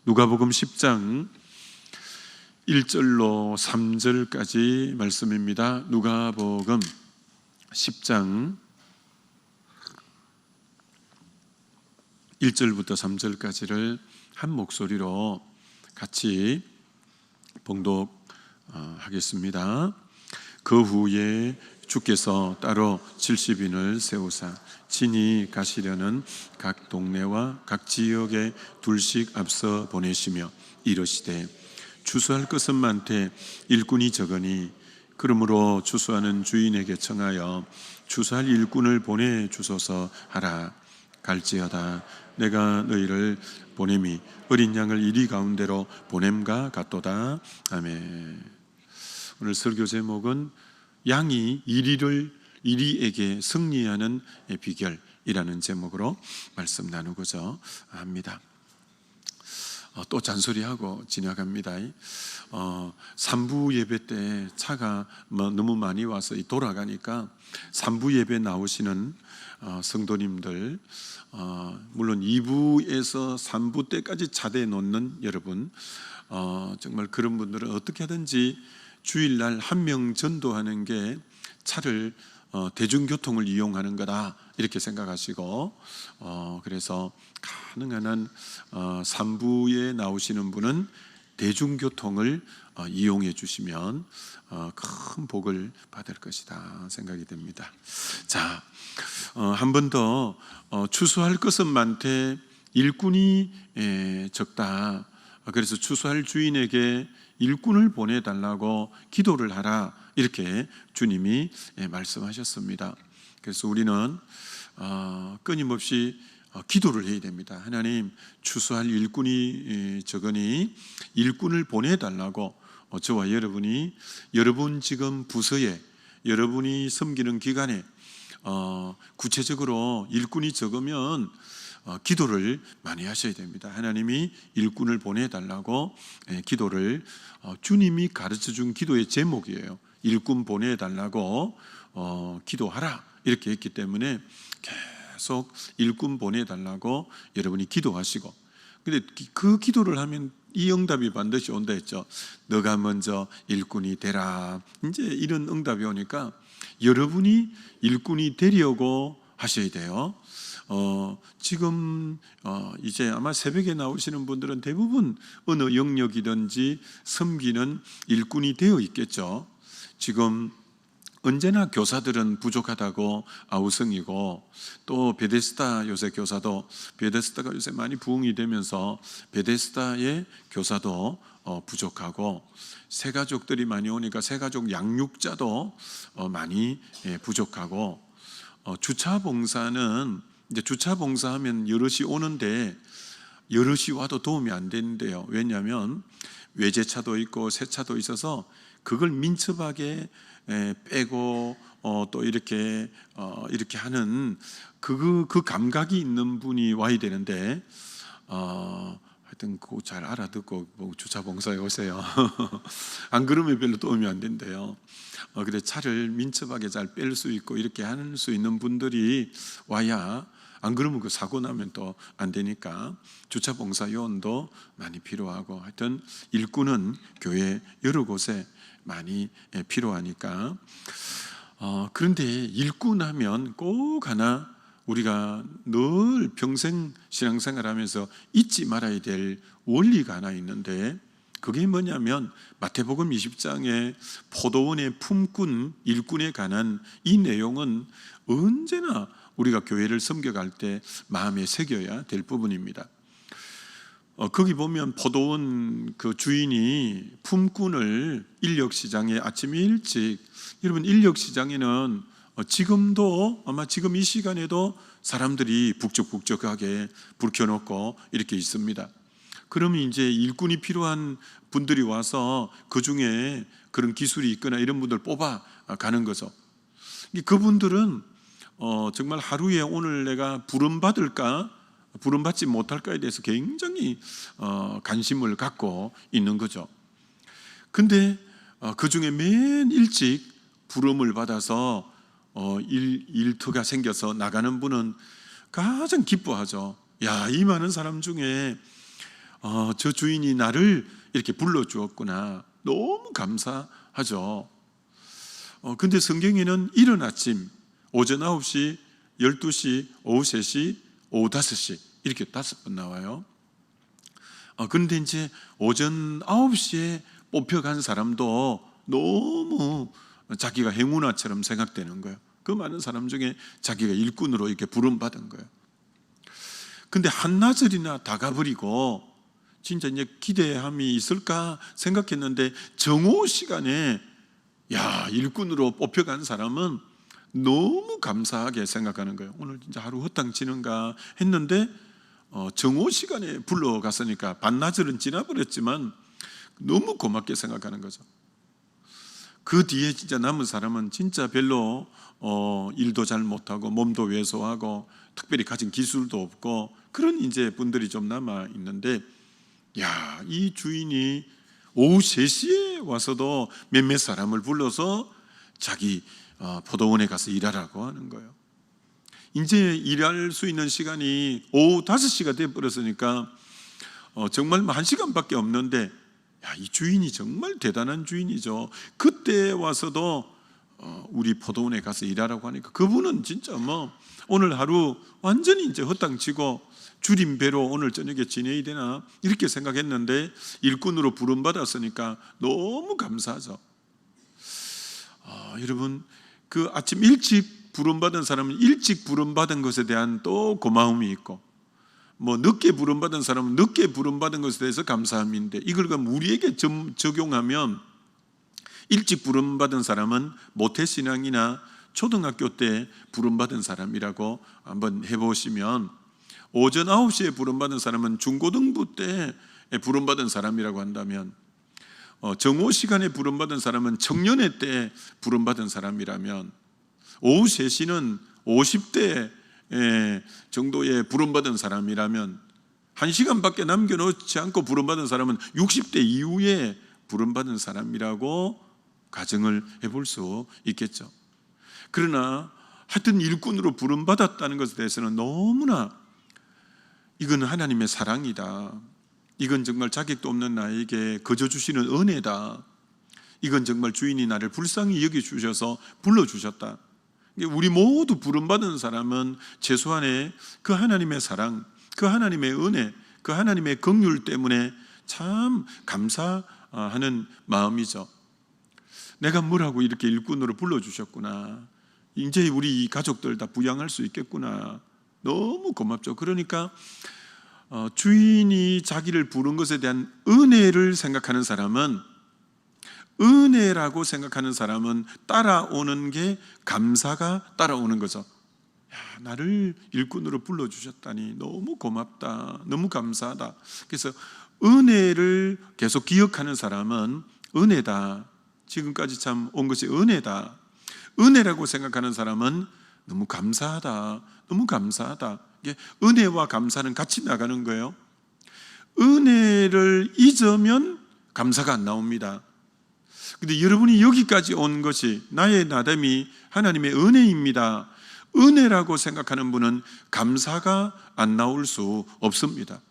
누가복음 10장 1절로 3절까지 말씀입니다. 누가복음 10장 1절부터 3절까지를 한 목소리로 같이 봉독하겠습니다. 그 후에 주께서 따로 70인을 세우사 친히 가시려는 각 동네와 각 지역에 둘씩 앞서 보내시며 이르시되 추수할 것은 많되 일꾼이 적으니 그러므로 추수하는 주인에게 청하여 추수할 일꾼을 보내주소서 하라. 갈지어다 내가 너희를 보냄이 어린 양을 이리 가운데로 보냄과 같도다. 아멘. 오늘 설교 제목은 양이 이리에게 승리하는 비결이라는 제목으로 말씀 나누고자 합니다. 또 잔소리하고 지나갑니다. 3부 예배 때 차가 너무 많이 와서 돌아가니까 3부 예배 나오시는 성도님들, 물론 2부에서 3부 때까지 차대에 놓는 여러분, 정말 그런 분들은 어떻게 하든지 주일날 한 명 전도하는 게 차를 대중교통을 이용하는 거다 이렇게 생각하시고, 그래서 가능한 한 3부에 나오시는 분은 대중교통을 이용해 주시면 큰 복을 받을 것이다 생각이 됩니다. 자, 한 번 더 추수할 것은 많되 일꾼이 적다. 그래서 추수할 주인에게 일꾼을 보내달라고 기도를 하라 이렇게 주님이 말씀하셨습니다. 그래서 우리는 끊임없이 기도를 해야 됩니다. 하나님, 추수할 일꾼이 적으니 일꾼을 보내달라고 저와 여러분이 여러분 지금 부서에 여러분이 섬기는 기관에 구체적으로 일꾼이 적으면 기도를 많이 하셔야 됩니다. 하나님이 일꾼을 보내달라고 기도를 주님이 가르쳐준 기도의 제목이에요. 일꾼 보내달라고 기도하라 이렇게 했기 때문에 계속 일꾼 보내달라고 여러분이 기도하시고, 근데 그 기도를 하면 이 응답이 반드시 온다 했죠. 너가 먼저 일꾼이 되라. 이제 이런 응답이 오니까 여러분이 일꾼이 되려고 하셔야 돼요. 지금 이제 아마 새벽에 나오시는 분들은 대부분 어느 영역이든지 섬기는 일꾼이 되어 있겠죠. 지금 언제나 교사들은 부족하다고 아우성이고, 또 베데스다 요새 교사도, 베데스다가 요새 많이 부흥이 되면서 베데스다의 교사도 부족하고, 새가족들이 많이 오니까 새가족 양육자도 많이 부족하고, 주차 봉사는 이제 주차 봉사하면 여럿이 오는데 여럿이 와도 도움이 안 되는데요. 왜냐하면 외제차도 있고 세차도 있어서 그걸 민첩하게 빼고 또 이렇게 하는 그 감각이 있는 분이 와야 되는데, 하여튼 그거 잘 알아듣고 주차 봉사에 오세요. 안 그러면 별로 도움이 안 된대요. 그래 차를 민첩하게 잘 뺄 수 있고 이렇게 할 수 있는 분들이 와야, 안 그러면 그 사고 나면 또 안 되니까 주차 봉사 요원도 많이 필요하고, 하여튼 일꾼은 교회 여러 곳에 많이 필요하니까. 그런데 일꾼하면 꼭 하나 우리가 늘 평생 신앙생활하면서 잊지 말아야 될 원리가 하나 있는데, 그게 뭐냐면 마태복음 20장에 포도원의 품꾼 일꾼에 관한 이 내용은 언제나 우리가 교회를 섬겨갈 때 마음에 새겨야 될 부분입니다. 거기 보면 포도원 그 주인이 품꾼을 인력시장에 아침 일찍, 여러분 인력시장에는 지금도 아마 지금 이 시간에도 사람들이 북적북적하게 불 켜놓고 이렇게 있습니다. 그러면 이제 일꾼이 필요한 분들이 와서 그 중에 그런 기술이 있거나 이런 분들 뽑아 가는 거죠. 그분들은 정말 하루에 오늘 내가 부름받을까 부름받지 못할까에 대해서 굉장히 관심을 갖고 있는 거죠. 근데 그 중에 맨 일찍 부름을 받아서 일터가 생겨서 나가는 분은 가장 기뻐하죠. 야, 이 많은 사람 중에 저 주인이 나를 이렇게 불러주었구나. 너무 감사하죠. 근데 성경에는 이른 아침, 오전 9시, 12시, 오후 3시, 오후 5시 이렇게 5번 나와요. 그런데 이제 오전 9시에 뽑혀간 사람도 너무 자기가 행운아처럼 생각되는 거예요. 그 많은 사람 중에 자기가 일꾼으로 이렇게 부름받은 거예요. 근데 한나절이나 다 가버리고 진짜 이제 기대함이 있을까 생각했는데 정오 시간에 일꾼으로 뽑혀간 사람은 너무 감사하게 생각하는 거예요. 오늘 진짜 하루 헛당치는가 했는데 정오 시간에 불러갔으니까 반나절은 지나버렸지만 너무 고맙게 생각하는 거죠. 그 뒤에 진짜 남은 사람은 진짜 별로 일도 잘 못하고 몸도 왜소하고 특별히 가진 기술도 없고 그런 이제 분들이 좀 남아 있는데, 이 주인이 오후 3시에 와서도 몇몇 사람을 불러서 자기 포도원에 가서 일하라고 하는 거예요. 이제 일할 수 있는 시간이 오후 5시가 되어버렸으니까 정말 1시간밖에 없는데, 이 주인이 정말 대단한 주인이죠. 그때 와서도 우리 포도원에 가서 일하라고 하니까 그분은 진짜 오늘 하루 완전히 이제 헛당치고 줄임배로 오늘 저녁에 지내야 되나 이렇게 생각했는데 일꾼으로 부름받았으니까 너무 감사하죠. 여러분, 그 아침 일찍 부름받은 사람은 일찍 부름받은 것에 대한 또 고마움이 있고, 늦게 부름받은 사람은 늦게 부름받은 것에 대해서 감사함인데, 이걸 우리에게 적용하면 일찍 부름받은 사람은 모태신앙이나 초등학교 때 부름받은 사람이라고 한번 해보시면, 오전 9시에 부름받은 사람은 중고등부 때 부름받은 사람이라고 한다면, 정오 시간에 부름받은 사람은 청년회 때 부름받은 사람이라면, 오후 3시는 50대 정도의 부름받은 사람이라면, 1시간밖에 남겨놓지 않고 부름받은 사람은 60대 이후에 부름받은 사람이라고 가정을 해볼 수 있겠죠. 그러나 하여튼 일꾼으로 부름받았다는 것에 대해서는 너무나 이건 하나님의 사랑이다, 이건 정말 자격도 없는 나에게 거저 주시는 은혜다, 이건 정말 주인이 나를 불쌍히 여겨주셔서 불러주셨다. 우리 모두 부름받은 사람은 최소한의 그 하나님의 사랑, 그 하나님의 은혜, 그 하나님의 긍휼 때문에 참 감사하는 마음이죠. 내가 뭐라고 이렇게 일꾼으로 불러주셨구나, 이제 우리 가족들 다 부양할 수 있겠구나, 너무 고맙죠. 그러니까 주인이 자기를 부른 것에 대한 은혜를 생각하는 사람은, 은혜라고 생각하는 사람은 따라오는 게 감사가 따라오는 거죠. 나를 일꾼으로 불러주셨다니 너무 고맙다, 너무 감사하다. 그래서 은혜를 계속 기억하는 사람은 은혜다, 지금까지 참 온 것이 은혜다, 은혜라고 생각하는 사람은 너무 감사하다, 너무 감사하다. 이게 은혜와 감사는 같이 나가는 거예요. 은혜를 잊으면 감사가 안 나옵니다. 근데 여러분이 여기까지 온 것이 나의 나됨이 하나님의 은혜입니다. 은혜라고 생각하는 분은 감사가 안 나올 수 없습니다.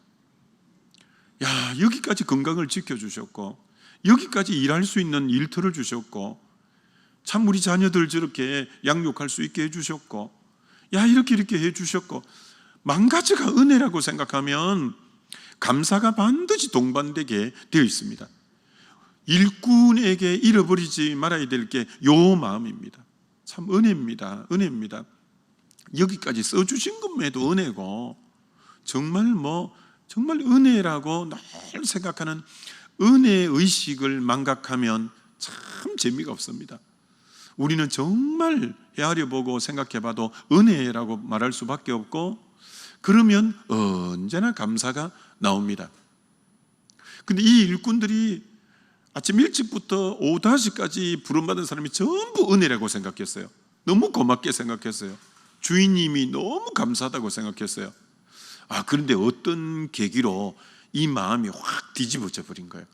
여기까지 건강을 지켜주셨고, 여기까지 일할 수 있는 일터를 주셨고, 참 우리 자녀들 저렇게 양육할 수 있게 해주셨고, 이렇게 해주셨고, 만 가지가 은혜라고 생각하면 감사가 반드시 동반되게 되어 있습니다. 일꾼에게 잃어버리지 말아야 될 게 요 마음입니다. 참 은혜입니다. 은혜입니다. 여기까지 써주신 것만해도 은혜고, 정말 정말 은혜라고 늘 생각하는 은혜의식을 망각하면 참 재미가 없습니다. 우리는 정말 헤아려 보고 생각해 봐도 은혜라고 말할 수밖에 없고, 그러면 언제나 감사가 나옵니다. 근데 이 일꾼들이 아침 일찍부터 오후 5시까지 부름받은 사람이 전부 은혜라고 생각했어요. 너무 고맙게 생각했어요. 주인님이 너무 감사하다고 생각했어요. 그런데 어떤 계기로 이 마음이 확 뒤집어져 버린 거예요.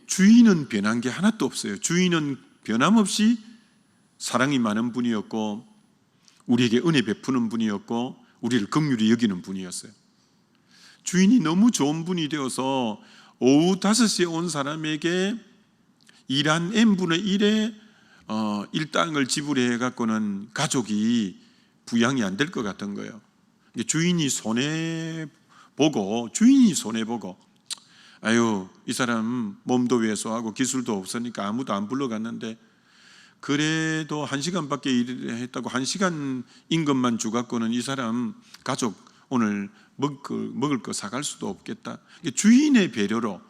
주인은 변한 게 하나도 없어요. 주인은 변함없이 사랑이 많은 분이었고, 우리에게 은혜 베푸는 분이었고, 우리를 긍휼히 여기는 분이었어요. 주인이 너무 좋은 분이 되어서 오후 5시에 온 사람에게 일한 n분의 1의 일당을 지불해 갖고는 가족이 부양이 안 될 것 같은 거예요. 주인이 손해보고 아유, 이 사람 몸도 왜소하고 기술도 없으니까 아무도 안 불러갔는데 그래도 1시간밖에 일을 했다고 1시간 임금만 주갖고는 이 사람 가족 오늘 먹을 거 사갈 수도 없겠다. 주인의 배려로,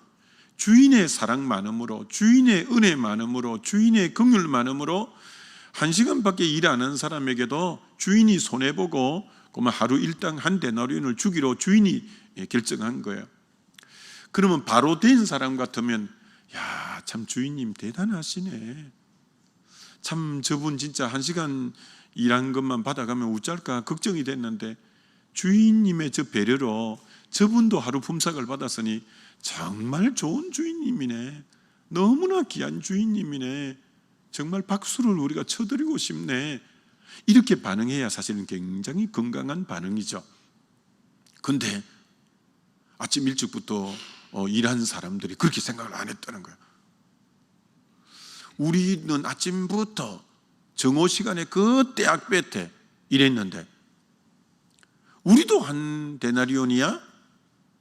주인의 사랑 많음으로, 주인의 은혜 많음으로, 주인의 긍휼 많음으로 1시간밖에 일 안 한 사람에게도 주인이 손해보고 하루 일당 한 데나리온을 주기로 주인이 결정한 거예요. 그러면 바로 된 사람 같으면 야, 참 주인님 대단하시네. 참 저분 진짜 1시간 일한 것만 받아가면 어쩔까 걱정이 됐는데 주인님의 저 배려로 저분도 하루 품삯을 받았으니 정말 좋은 주인님이네. 너무나 귀한 주인님이네. 정말 박수를 우리가 쳐드리고 싶네. 이렇게 반응해야 사실은 굉장히 건강한 반응이죠. 근데 아침 일찍부터 일한 사람들이 그렇게 생각을 안 했다는 거예요. 우리는 아침부터 정오 시간에 그 때학볕에 일했는데 우리도 한 데나리온이야?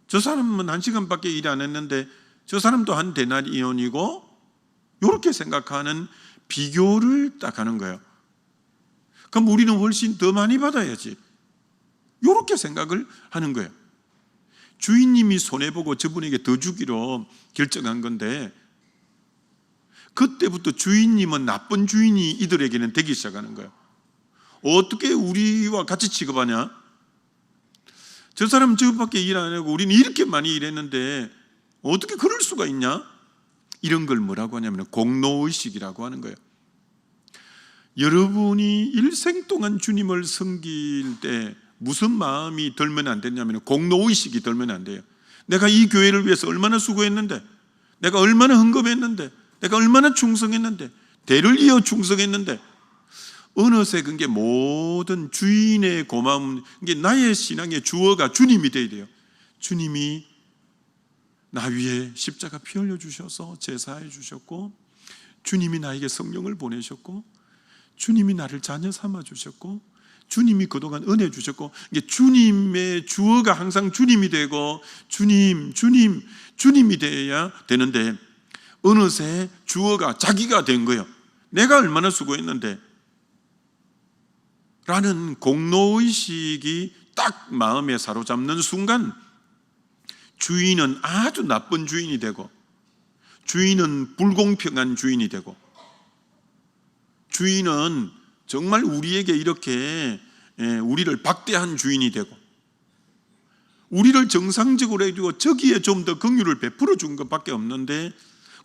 저 사람은 1시간밖에 일 안 했는데 저 사람도 한 데나리온이고 이렇게 생각하는 비교를 딱 하는 거예요. 그럼 우리는 훨씬 더 많이 받아야지. 이렇게 생각을 하는 거예요. 주인님이 손해보고 저분에게 더 주기로 결정한 건데 그때부터 주인님은 나쁜 주인이 이들에게는 되기 시작하는 거예요. 어떻게 우리와 같이 취급하냐? 저 사람 저밖에 일 안 하고 우리는 이렇게 많이 일했는데 어떻게 그럴 수가 있냐? 이런 걸 뭐라고 하냐면 공로의식이라고 하는 거예요. 여러분이 일생 동안 주님을 섬길 때 무슨 마음이 들면 안 되냐면 공로의식이 들면 안 돼요. 내가 이 교회를 위해서 얼마나 수고했는데, 내가 얼마나 헌금했는데, 내가 얼마나 충성했는데, 대를 이어 충성했는데, 어느새 그게 모든 주인의 고마움, 이게 나의 신앙의 주어가 주님이 되어야 돼요. 주님이 나 위에 십자가 피 흘려 주셔서 제사해 주셨고, 주님이 나에게 성령을 보내셨고, 주님이 나를 자녀 삼아 주셨고, 주님이 그동안 은혜 주셨고, 이게 주님의 주어가 항상 주님이 되고 주님이 되어야 되는데 어느새 주어가 자기가 된 거예요. 내가 얼마나 수고했는데 라는 공로의식이 딱 마음에 사로잡는 순간 주인은 아주 나쁜 주인이 되고 주인은 불공평한 주인이 되고 주인은 정말 우리에게 이렇게 우리를 박대한 주인이 되고 우리를 정상적으로 해주고 저기에 좀 더 긍휼을 베풀어 준 것밖에 없는데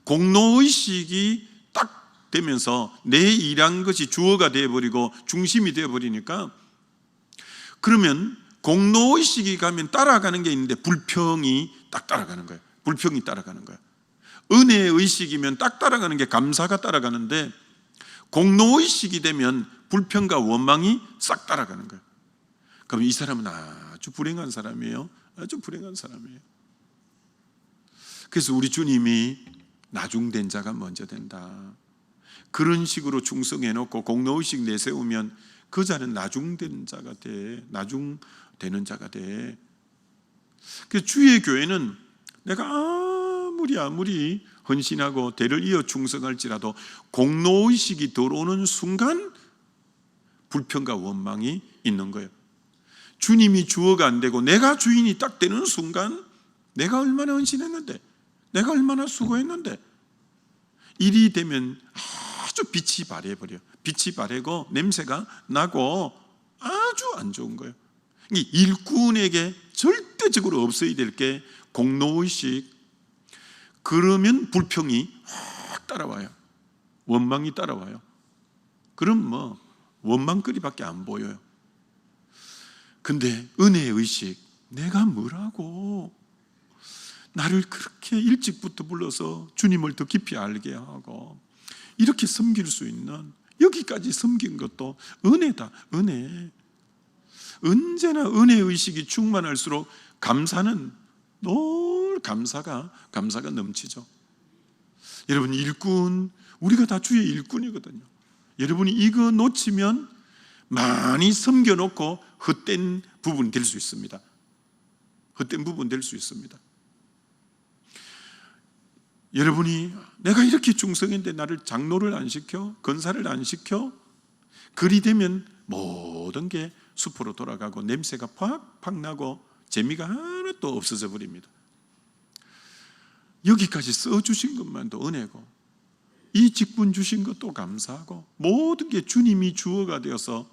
공로의식이 딱 되면서 내 일한 것이 주어가 되어버리고 중심이 되어버리니까 그러면 공로의식이 가면 따라가는 게 있는데 불평이 딱 따라가는 거예요. 불평이 따라가는 거예요. 은혜의식이면 딱 따라가는 게 감사가 따라가는데 공로의식이 되면 불평과 원망이 싹 따라가는 거예요. 그럼 이 사람은 아주 불행한 사람이에요. 아주 불행한 사람이에요. 그래서 우리 주님이 나중된 자가 먼저 된다. 그런 식으로 충성해놓고 공로의식 내세우면 그 자는 나중된 자가 돼. 나중되는 자가 돼. 그래서 주의 교회는 내가 아무리 헌신하고 대를 이어 충성할지라도 공로의식이 들어오는 순간 불평과 원망이 있는 거예요. 주님이 주어가 안 되고 내가 주인이 딱 되는 순간 내가 얼마나 헌신했는데, 내가 얼마나 수고했는데, 일이 되면 아주 빛이 바래버려. 빛이 바래고 냄새가 나고 아주 안 좋은 거예요. 일꾼에게 절대적으로 없어야 될 게 공로의식. 그러면 불평이 확 따라와요. 원망이 따라와요. 그럼 원망거리밖에 안 보여요. 근데 은혜의식, 내가 뭐라고 나를 그렇게 일찍부터 불러서 주님을 더 깊이 알게 하고 이렇게 섬길 수 있는, 여기까지 섬긴 것도 은혜다. 은혜. 언제나 은혜의식이 충만할수록 감사는 늘 감사가 넘치죠. 여러분, 일꾼, 우리가 다 주의 일꾼이거든요. 여러분이 이거 놓치면 많이 섬겨놓고 헛된 부분 될 수 있습니다. 헛된 부분 될 수 있습니다. 여러분이 내가 이렇게 중성인데 나를 장로를 안 시켜, 건사를 안 시켜, 그리 되면 모든 게 숲으로 돌아가고 냄새가 팍팍 나고 재미가 하나도 없어져 버립니다. 여기까지 써주신 것만도 은혜고, 이 직분 주신 것도 감사하고, 모든 게 주님이 주어가 되어서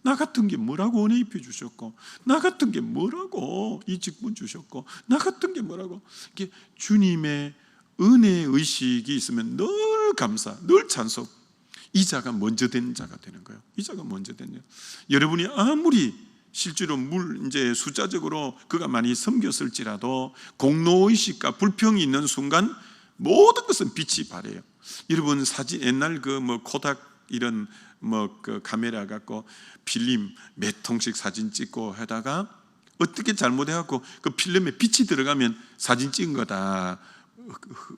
나 같은 게 뭐라고 은혜 입혀 주셨고, 나 같은 게 뭐라고 이 직분 주셨고, 나 같은 게 뭐라고, 이게 주님의 은혜 의식이 있으면 늘 감사, 늘 찬송. 이 자가 먼저 된 자가 되는 거예요. 이 자가 먼저 된 자. 여러분이 아무리 실제로 이제 숫자적으로 그가 많이 섬겼을지라도 공로 의식과 불평이 있는 순간 모든 것은 빛이 바래요. 여러분, 사진 옛날 코닥 이런 그 카메라 갖고 필름 몇 통씩 사진 찍고 하다가 어떻게 잘못해갖고 그 필름에 빛이 들어가면 사진 찍은 거 다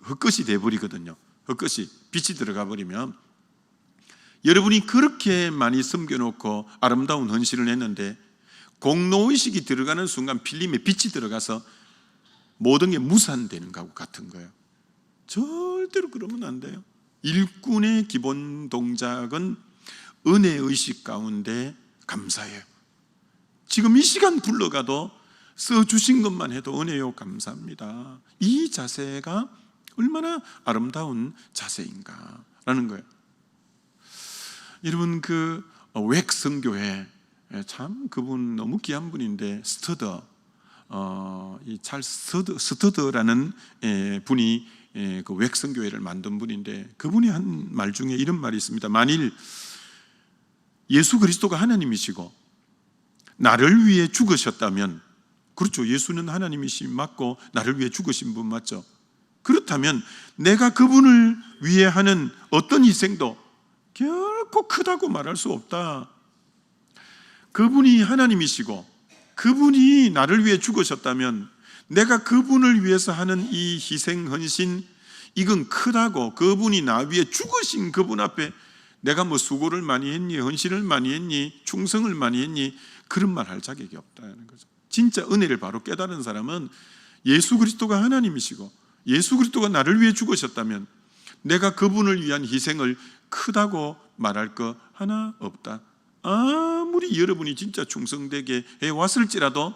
헛것이 돼버리거든요. 헛것이 빛이 들어가 버리면, 여러분이 그렇게 많이 섬겨놓고 아름다운 헌신을 했는데 공로의식이 들어가는 순간 필름에 빛이 들어가서 모든 게 무산되는 것과 같은 거예요. 절대로 그러면 안 돼요. 일꾼의 기본 동작은 은혜의식 가운데 감사해요. 지금 이 시간 불러가도 써주신 것만 해도 은혜요 감사합니다. 이 자세가 얼마나 아름다운 자세인가라는 거예요. 여러분, 웩 성교회, 참 그분 너무 귀한 분인데, 스터더, 이 찰스 스터더라는 분이 그 웩 성교회를 만든 분인데, 그분이 한 말 중에 이런 말이 있습니다. 만일 예수 그리스도가 하나님이시고 나를 위해 죽으셨다면, 그렇죠, 예수는 하나님이시 맞고 나를 위해 죽으신 분 맞죠? 그렇다면 내가 그분을 위해 하는 어떤 희생도 결코 크다고 말할 수 없다. 그분이 하나님이시고 그분이 나를 위해 죽으셨다면 내가 그분을 위해서 하는 이 희생 헌신, 이건 크다고, 그분이 나 위해 죽으신 그분 앞에 내가 수고를 많이 했니, 헌신을 많이 했니, 충성을 많이 했니, 그런 말 할 자격이 없다는 거죠. 진짜 은혜를 바로 깨달은 사람은 예수 그리스도가 하나님이시고 예수 그리스도가 나를 위해 죽으셨다면 내가 그분을 위한 희생을 크다고 말할 거 하나 없다. 아무리 여러분이 진짜 충성되게 해왔을지라도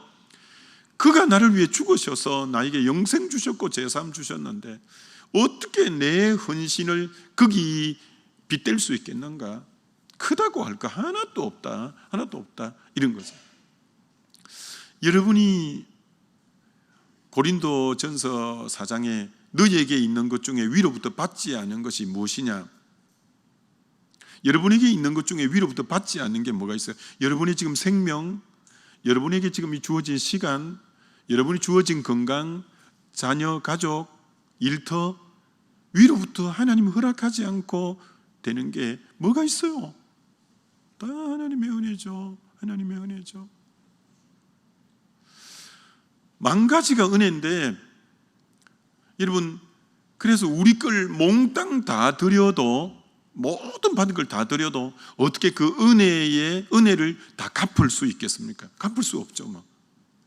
그가 나를 위해 죽으셔서 나에게 영생 주셨고 제삼 주셨는데 어떻게 내 헌신을 거기 빗댈 수 있겠는가? 크다고 할 거 하나도 없다. 하나도 없다. 이런 거죠. 여러분이 고린도 전서 4장에 너에게 있는 것 중에 위로부터 받지 않은 것이 무엇이냐? 여러분에게 있는 것 중에 위로부터 받지 않는 게 뭐가 있어요? 여러분이 지금 생명, 여러분에게 지금 이 주어진 시간, 여러분이 주어진 건강, 자녀, 가족, 일터, 위로부터 하나님이 허락하지 않고 되는 게 뭐가 있어요? 다 하나님의 은혜죠. 하나님의 은혜죠. 만 가지가 은혜인데, 여러분, 그래서 우리 걸 몽땅 다 드려도, 모든 받은 걸 다 드려도 어떻게 그 은혜를 다 갚을 수 있겠습니까? 갚을 수 없죠.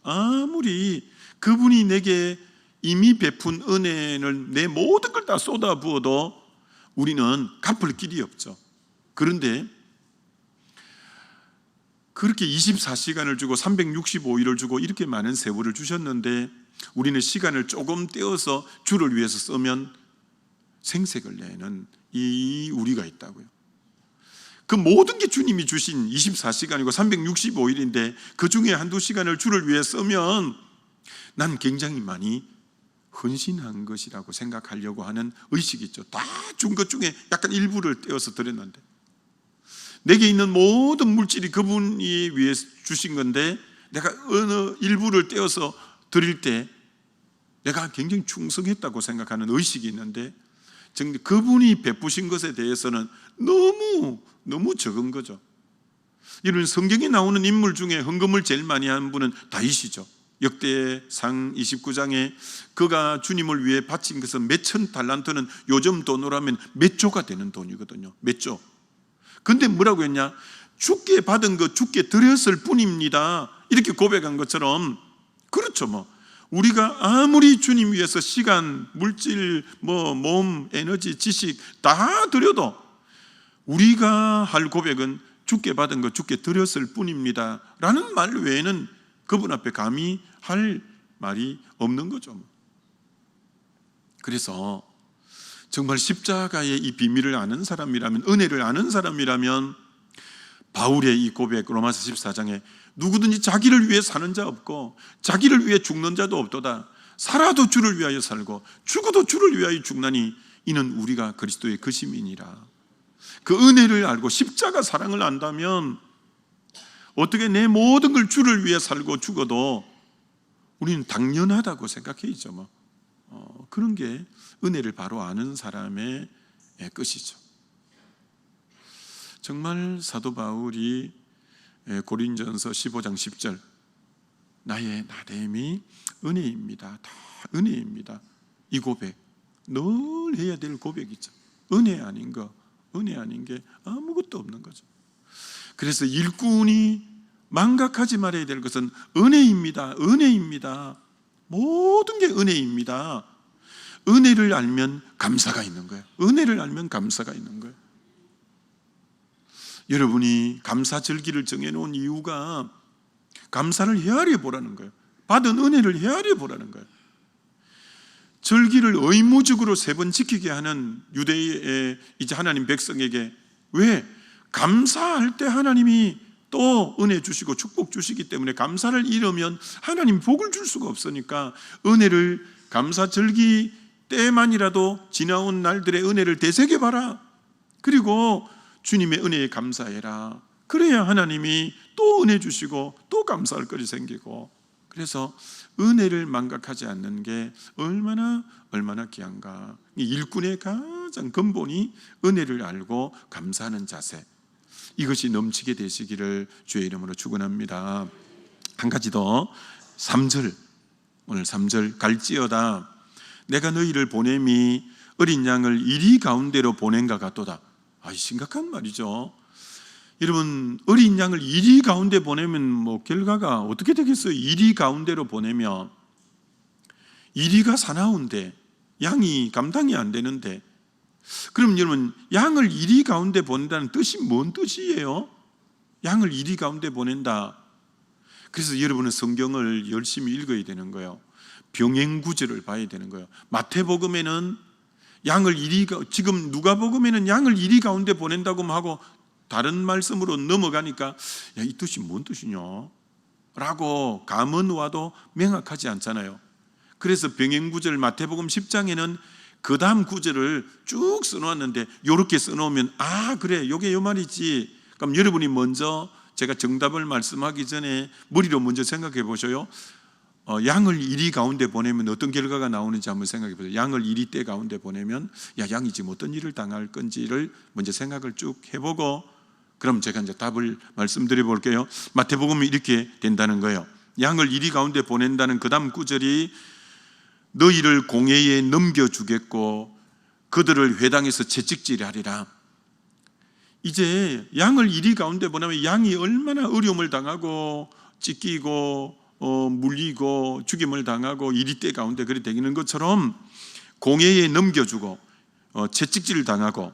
아무리 그분이 내게 이미 베푼 은혜를 내 모든 걸 다 쏟아 부어도 우리는 갚을 길이 없죠. 그런데 그렇게 24시간을 주고 365일을 주고 이렇게 많은 세월을 주셨는데 우리는 시간을 조금 떼어서 주를 위해서 쓰면 생색을 내는 이 우리가 있다고요. 그 모든 게 주님이 주신 24시간이고 365일인데 그 중에 한두 시간을 주를 위해 쓰면 난 굉장히 많이 헌신한 것이라고 생각하려고 하는 의식이 있죠. 다 준 것 중에 약간 일부를 떼어서 드렸는데 내게 있는 모든 물질이 그분이 위해 주신 건데 내가 어느 일부를 떼어서 드릴 때 내가 굉장히 충성했다고 생각하는 의식이 있는데 그분이 베푸신 것에 대해서는 너무 적은 거죠. 이런 성경에 나오는 인물 중에 헌금을 제일 많이 한 분은 다윗이죠. 역대상 29장에 그가 주님을 위해 바친 것은 몇천 달란트는 요즘 돈으로 하면 몇 조가 되는 돈이거든요. 몇 조. 근데 뭐라고 했냐? 주께 받은 거 주께 드렸을 뿐입니다. 이렇게 고백한 것처럼, 그렇죠. 뭐 우리가 아무리 주님 위해서 시간, 물질, 몸, 에너지, 지식 다 드려도 우리가 할 고백은 주께 받은 거 주께 드렸을 뿐입니다 라는 말 외에는 그분 앞에 감히 할 말이 없는 거죠. 그래서 정말 십자가의 이 비밀을 아는 사람이라면, 은혜를 아는 사람이라면 바울의 이 고백, 로마서 14장에 누구든지 자기를 위해 사는 자 없고 자기를 위해 죽는 자도 없도다. 살아도 주를 위하여 살고 죽어도 주를 위하여 죽나니 이는 우리가 그리스도의 그 시민이라. 그 은혜를 알고 십자가 사랑을 안다면 어떻게 내 모든 걸 주를 위해 살고 죽어도 우리는 당연하다고 생각해야죠. 그런 게 은혜를 바로 아는 사람의 끝이죠. 정말 사도 바울이 고린전서 15장 10절 나의 나됨이 은혜입니다. 다 은혜입니다. 이 고백 늘 해야 될 고백이죠. 은혜 아닌 거, 은혜 아닌 게 아무것도 없는 거죠. 그래서 일꾼이 망각하지 말아야 될 것은 은혜입니다. 은혜입니다. 모든 게 은혜입니다. 은혜를 알면 감사가 있는 거예요. 은혜를 알면 감사가 있는 거예요. 여러분이 감사절기를 정해놓은 이유가 감사를 헤아려 보라는 거예요. 받은 은혜를 헤아려 보라는 거예요. 절기를 의무적으로 3번 지키게 하는 유대의 이제 하나님 백성에게, 왜? 감사할 때 하나님이 또 은혜 주시고 축복 주시기 때문에 감사를 잃으면 하나님 복을 줄 수가 없으니까 은혜를 감사절기 때만이라도 지나온 날들의 은혜를 되새겨봐라. 그리고 주님의 은혜에 감사해라. 그래야 하나님이 또 은혜 주시고 또 감사할 거리 생기고, 그래서 은혜를 망각하지 않는 게 얼마나 귀한가. 일꾼의 가장 근본이 은혜를 알고 감사하는 자세, 이것이 넘치게 되시기를 주의 이름으로 축원합니다. 한 가지 더, 3절, 오늘 3절, 갈지어다 내가 너희를 보냄이 어린 양을 이리 가운데로 보낸가 같도다. 심각한 말이죠. 여러분, 어린 양을 이리 가운데 보내면 결과가 어떻게 되겠어요? 이리 가운데로 보내면 이리가 사나운데 양이 감당이 안 되는데, 그럼 여러분, 양을 이리 가운데 보낸다는 뜻이 뭔 뜻이에요? 양을 이리 가운데 보낸다. 그래서 여러분은 성경을 열심히 읽어야 되는 거예요. 병행 구절을 봐야 되는 거예요. 마태복음에는 양을 지금 누가복음에는 양을 이리 가운데 보낸다고 하고 다른 말씀으로 넘어가니까 이 뜻이 뭔 뜻이냐? 라고 감은 와도 명확하지 않잖아요. 그래서 병행구절 마태복음 10장에는 그 다음 구절을 쭉 써놓았는데, 이렇게 써놓으면 그래, 요게 요 말이지. 그럼 여러분이 먼저 제가 정답을 말씀하기 전에 머리로 먼저 생각해 보셔요. 양을 이리 가운데 보내면 어떤 결과가 나오는지 한번 생각해 보세요. 양을 이리 때 가운데 보내면 양이 지금 어떤 일을 당할 건지를 먼저 생각을 쭉 해보고, 그럼 제가 이제 답을 말씀드려 볼게요. 마태복음은 이렇게 된다는 거예요. 양을 이리 가운데 보낸다는 그 다음 구절이 너희를 공회에 넘겨주겠고 그들을 회당에서 채찍질하리라. 이제 양을 이리 가운데 보내면 양이 얼마나 어려움을 당하고 찢기고 물리고 죽임을 당하고 이리 때 가운데 그리 되는 것처럼 공회에 넘겨주고 채찍질을 당하고,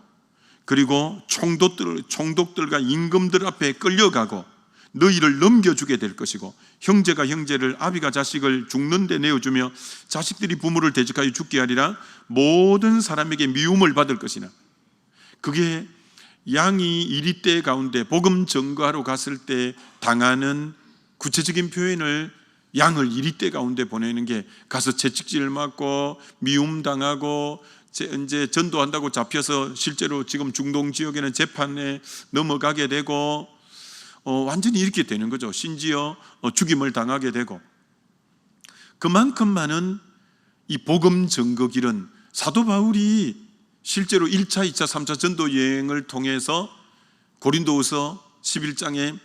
그리고 총독들과 임금들 앞에 끌려가고 너희를 넘겨주게 될 것이고, 형제가 형제를, 아비가 자식을 죽는 데 내어주며 자식들이 부모를 대적하여 죽게 하리라. 모든 사람에게 미움을 받을 것이나. 그게 양이 이리 때 가운데 복음 전거하러 갔을 때 당하는 구체적인 표현을, 양을 이리 때 가운데 보내는 게 가서 채찍질 맞고 미움 당하고 이제 전도한다고 잡혀서 실제로 지금 중동 지역에는 재판에 넘어가게 되고 완전히 이렇게 되는 거죠. 심지어 죽임을 당하게 되고, 그만큼 많은 이 복음 전거길은 사도 바울이 실제로 1차, 2차, 3차 전도 여행을 통해서 고린도후서 11장에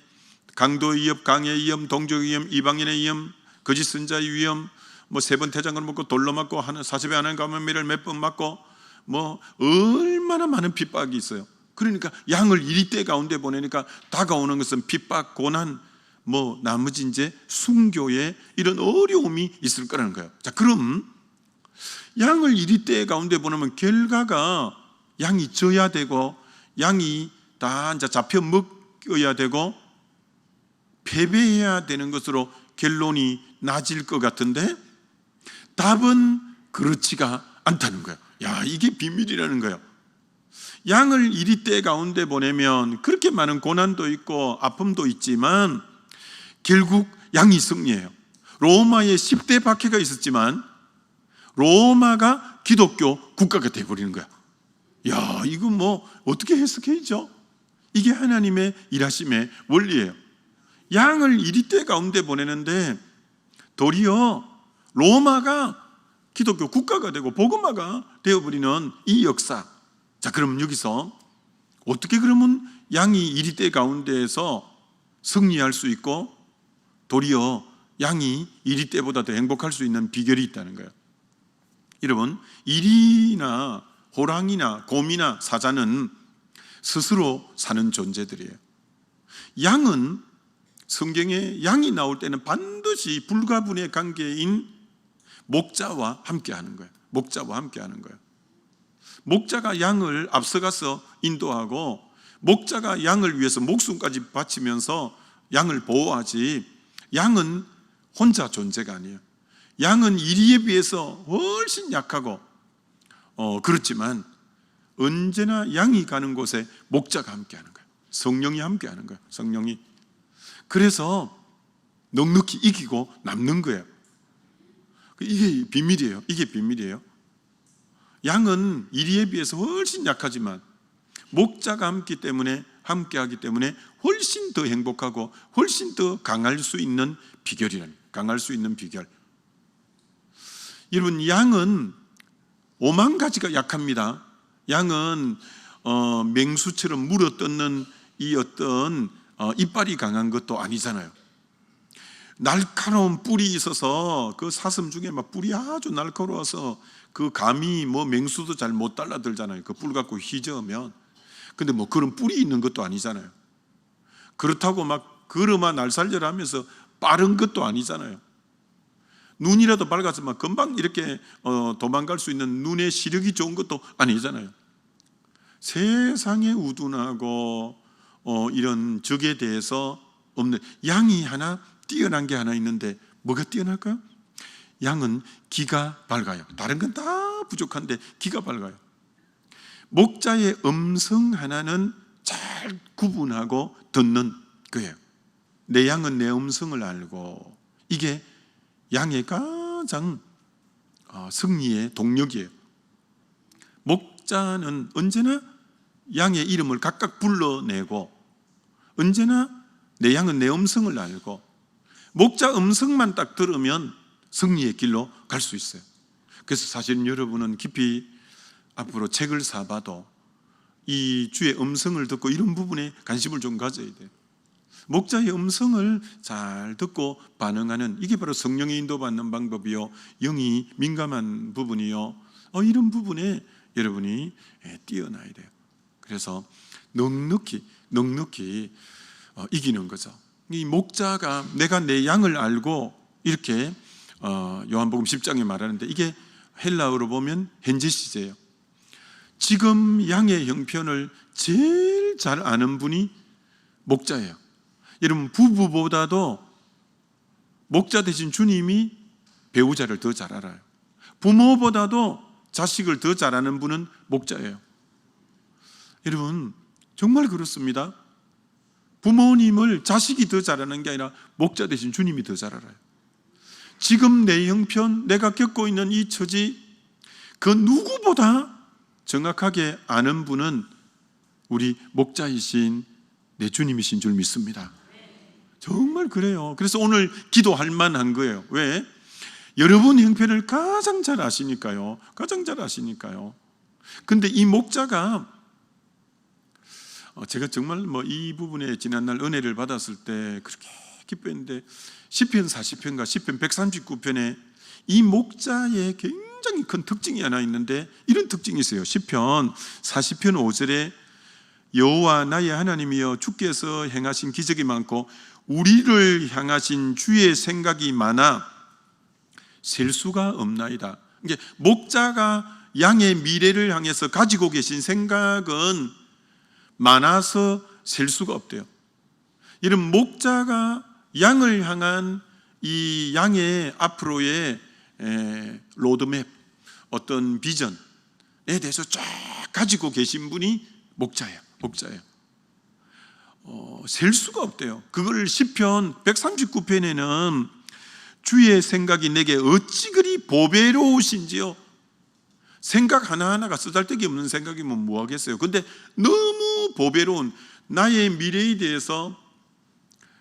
강도의 위협, 강의 위험, 동족의 위험, 이방인의 위험, 거짓 선자의 위험, 뭐 3번 태장을 먹고 돌로 맞고 하는 40에 하는 가면미를 몇 번 맞고 뭐 얼마나 많은 핍박이 있어요. 그러니까 양을 이리떼 가운데 보내니까 다가오는 것은 핍박, 고난, 뭐 나머지 이제 순교에 이런 어려움이 있을 거라는 거예요. 자, 그럼 양을 이리떼 가운데 보내면 결과가 양이 져야 되고 양이 다 이제 잡혀 먹어야 되고 패배해야 되는 것으로 결론이 나질 것 같은데 답은 그렇지가 않다는 거예요. 야, 이게 비밀이라는 거예요. 양을 이리떼 가운데 보내면 그렇게 많은 고난도 있고 아픔도 있지만 결국 양이 승리해요. 로마에 10대 박해가 있었지만 로마가 기독교 국가가 되어버리는 거야. 야, 이거 뭐 어떻게 해석해야죠? 이게 하나님의 일하심의 원리예요. 양을 이리떼 가운데 보내는데 도리어 로마가 기독교 국가가 되고 복음화가 되어버리는 이 역사. 자, 그럼 여기서 어떻게 그러면 양이 이리떼 가운데에서 승리할 수 있고 도리어 양이 이리떼보다 더 행복할 수 있는 비결이 있다는 거예요. 여러분, 이리나 호랑이나 곰이나 사자는 스스로 사는 존재들이에요. 양은 성경에 양이 나올 때는 반드시 불가분의 관계인 목자와 함께 하는 거예요. 목자와 함께 하는 거예요. 목자가 양을 앞서가서 인도하고 목자가 양을 위해서 목숨까지 바치면서 양을 보호하지 양은 혼자 존재가 아니에요. 양은 이리에 비해서 훨씬 약하고 그렇지만 언제나 양이 가는 곳에 목자가 함께 하는 거예요. 성령이 함께 하는 거예요. 성령이. 그래서 넉넉히 이기고 남는 거예요. 이게 비밀이에요. 이게 비밀이에요. 양은 이리에 비해서 훨씬 약하지만 목자가 함께 하기 때문에 훨씬 더 행복하고 훨씬 더 강할 수 있는 비결이라는, 강할 수 있는 비결. 여러분, 양은 5만 가지가 약합니다. 양은 맹수처럼 물어뜯는 이 어떤 이빨이 강한 것도 아니잖아요. 날카로운 뿔이 있어서 그 사슴 중에 막 뿔이 아주 날카로워서 그 감이 뭐 맹수도 잘 못 달라들잖아요. 그 뿔 갖고 휘저으면. 근데 뭐 그런 뿔이 있는 것도 아니잖아요. 그렇다고 막 걸어만 날살절하면서 빠른 것도 아니잖아요. 눈이라도 밝아서 막 금방 이렇게 도망갈 수 있는 눈의 시력이 좋은 것도 아니잖아요. 세상에 우둔하고 이런 적에 대해서 없는 양이 하나 뛰어난 게 하나 있는데 뭐가 뛰어날까요? 양은 기가 밝아요. 다른 건 다 부족한데 기가 밝아요. 목자의 음성 하나는 잘 구분하고 듣는 거예요. 내 양은 내 음성을 알고, 이게 양의 가장 승리의 동력이에요. 목자는 언제나 양의 이름을 각각 불러내고 언제나 내 양은 내 음성을 알고 목자 음성만 딱 들으면 승리의 길로 갈 수 있어요. 그래서 사실은 여러분은 깊이 앞으로 책을 사봐도 이 주의 음성을 듣고 이런 부분에 관심을 좀 가져야 돼요. 목자의 음성을 잘 듣고 반응하는, 이게 바로 성령의 인도받는 방법이요, 영이 민감한 부분이요, 이런 부분에 여러분이 뛰어나야 돼요. 그래서 넉넉히 이기는 거죠. 이 목자가 내가 내 양을 알고, 이렇게 요한복음 10장에 말하는데 이게 헬라어로 보면 현재 시제예요. 지금 양의 형편을 제일 잘 아는 분이 목자예요. 여러분, 부부보다도 목자 되신 주님이 배우자를 더 잘 알아요. 부모보다도 자식을 더 잘 아는 분은 목자예요. 여러분, 정말 그렇습니다. 부모님을 자식이 더 잘 아는 게 아니라 목자 되신 주님이 더 잘 알아요. 지금 내 형편, 내가 겪고 있는 이 처지, 그 누구보다 정확하게 아는 분은 우리 목자이신 내 주님이신 줄 믿습니다. 정말 그래요. 그래서 오늘 기도할 만한 거예요. 왜? 여러분 형편을 가장 잘 아시니까요. 가장 잘 아시니까요. 근데 이 목자가, 제가 정말 이 부분에 지난날 은혜를 받았을 때 그렇게 기뻐했는데 시편 40편과 시편 139편에 이 목자의 굉장히 큰 특징이 하나 있는데 이런 특징이 있어요. 시편 40편 5절에 여호와 나의 하나님이여 주께서 행하신 기적이 많고 우리를 향하신 주의 생각이 많아 셀 수가 없나이다. 이게 목자가 양의 미래를 향해서 가지고 계신 생각은 많아서 셀 수가 없대요. 이런 목자가 양을 향한 이 양의 앞으로의 로드맵, 어떤 비전에 대해서 쫙 가지고 계신 분이 목자예요. 셀 수가 없대요. 그걸 시편 139편에는 주의 생각이 내게 어찌 그리 보배로우신지요. 생각 하나하나가 쓰잘데기 없는 생각이면 뭐 하겠어요. 근데 너무 보배로운 나의 미래에 대해서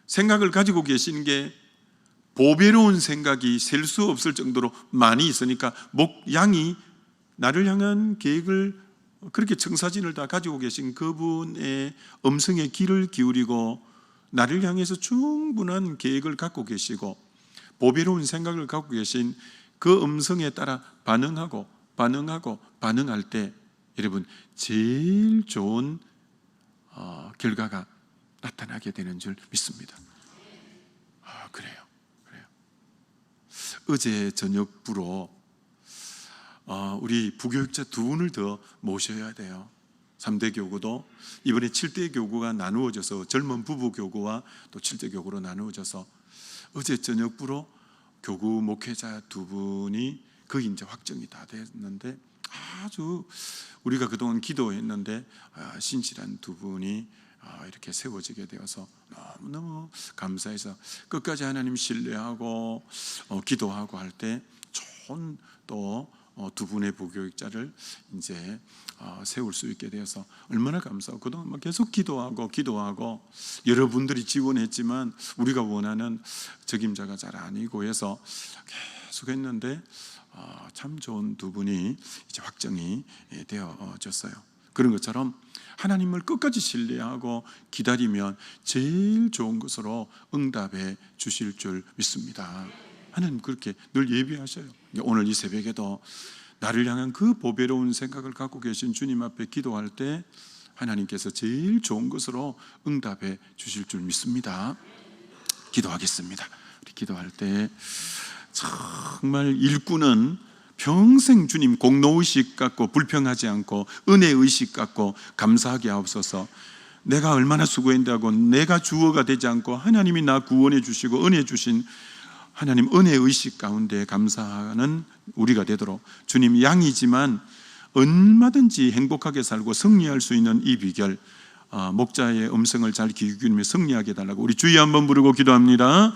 생각을 가지고 계시는 게 보배로운 생각이 셀 수 없을 정도로 많이 있으니까 양이 나를 향한 계획을 그렇게 청사진을 다 가지고 계신 그분의 음성에 귀를 기울이고 나를 향해서 충분한 계획을 갖고 계시고 보배로운 생각을 갖고 계신 그 음성에 따라 반응할 때 여러분 제일 좋은 결과가 나타나게 되는 줄 믿습니다. 그래요. 어제 저녁부로 우리 부교육자 2분을 더 모셔야 돼요. 3대 교구도 이번에 7대 교구가 나누어져서 젊은 부부 교구와 또 7대 교구로 나누어져서 어제 저녁부로 교구 목회자 2분이 거의 이제 확정이 다 됐는데 아주 우리가 그동안 기도했는데 신실한 2분이 이렇게 세워지게 되어서 너무너무 감사해서 끝까지 하나님 신뢰하고 기도하고 할 때 좋은 또 2분의 부교육자를 이제 세울 수 있게 되어서 얼마나 감사하고 그동안 계속 기도하고 여러분들이 지원했지만 우리가 원하는 적임자가 잘 아니고 해서 계속 했는데 참 좋은 2분이 이제 확정이 되어졌어요. 그런 것처럼 하나님을 끝까지 신뢰하고 기다리면 제일 좋은 것으로 응답해 주실 줄 믿습니다. 하나님 그렇게 늘 예비하셔요. 오늘 이 새벽에도 나를 향한 그 보배로운 생각을 갖고 계신 주님 앞에 기도할 때 하나님께서 제일 좋은 것으로 응답해 주실 줄 믿습니다. 기도하겠습니다. 우리 기도할 때 정말 일꾼은 평생 주님 공로의식 갖고 불평하지 않고 은혜의식 갖고 감사하게 하옵소서. 내가 얼마나 수고했다고 내가 주어가 되지 않고 하나님이 나 구원해 주시고 은혜 주신 하나님 은혜의식 가운데 감사하는 우리가 되도록 주님 양이지만 얼마든지 행복하게 살고 승리할 수 있는 이 비결 목자의 음성을 잘 귀 기울이며 승리하게 해달라고 우리 주여 한번 부르고 기도합니다.